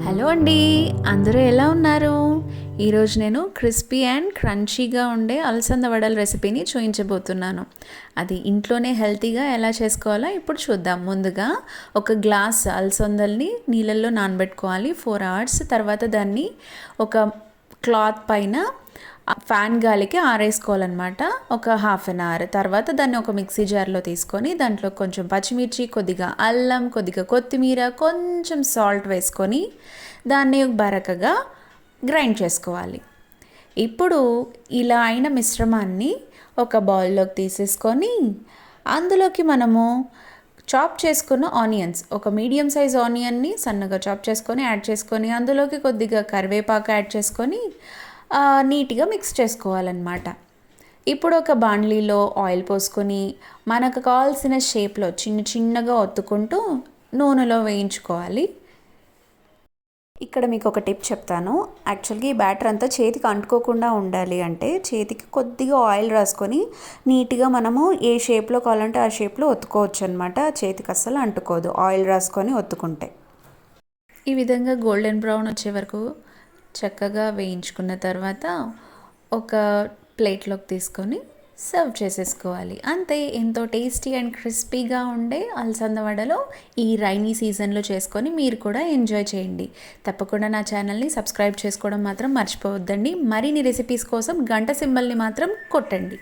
Hello అండి, అందరూ ఎలా ఉన్నారు? ఈరోజు నేను క్రిస్పీ అండ్ క్రంచీగా ఉండే అలసంద వడల రెసిపీని చూపించబోతున్నాను. అది ఇంట్లోనే హెల్తీగా ఎలా చేసుకోవాలో ఇప్పుడు చూద్దాం. ముందుగా ఒక గ్లాస్ అలసందల్ని నీళ్ళల్లో నానబెట్టుకోవాలి 4 hours. తర్వాత దాన్ని ఒక క్లాత్ పైన ఫ్యాన్ గాలికి ఆరేసుకోవాలన్నమాట ఒక 1/2 hour. తర్వాత దాన్ని ఒక మిక్సీ జార్లో తీసుకొని దాంట్లో కొంచెం పచ్చిమిర్చి, కొద్దిగా అల్లం, కొద్దిగా కొత్తిమీర, కొంచెం సాల్ట్ వేసుకొని దాన్ని బరకగా గ్రైండ్ చేసుకోవాలి. ఇప్పుడు ఇలా అయిన మిశ్రమాన్ని ఒక బౌల్లోకి తీసేసుకొని అందులోకి మనము చాప్ చేసుకున్న ఆనియన్స్, ఒక మీడియం సైజ్ ఆనియన్ని సన్నగా చాప్ చేసుకొని యాడ్ చేసుకొని అందులోకి కొద్దిగా కరివేపాకు యాడ్ చేసుకొని నీట్గా మిక్స్ చేసుకోవాలన్నమాట. ఇప్పుడు ఒక బాండ్లీలో ఆయిల్ పోసుకొని మనకు కావాల్సిన షేప్లో చిన్నగా ఒత్తుకుంటూ నూనెలో వేయించుకోవాలి. ఇక్కడ మీకు ఒక టిప్ చెప్తాను. యాక్చువల్గా ఈ బ్యాటర్ అంతా చేతికి అంటుకోకుండా ఉండాలి అంటే చేతికి కొద్దిగా ఆయిల్ రాసుకొని నీట్గా మనము ఏ షేప్లో కావాలంటే ఆ షేప్లో ఒత్తుకోవచ్చు అనమాట. చేతికి అస్సలు అంటుకోదు ఆయిల్ రాసుకొని ఒత్తుకుంటే. ఈ విధంగా గోల్డెన్ బ్రౌన్ వచ్చే వరకు చక్కగా వేయించుకున్న తర్వాత ఒక ప్లేట్లోకి తీసుకొని సర్వ్ చేసేసుకోవాలి. అంతే, ఎంతో టేస్టీ అండ్ క్రిస్పీగా ఉండే అలసంద వడలు ఈ రైనీ సీజన్లో చేసుకొని మీరు కూడా ఎంజాయ్ చేయండి. తప్పకుండా నా ఛానల్ని సబ్స్క్రైబ్ చేసుకోవడం మాత్రం మర్చిపోవద్దండి. మరిన్ని రెసిపీస్ కోసం గంట సింబల్ని మాత్రం కొట్టండి.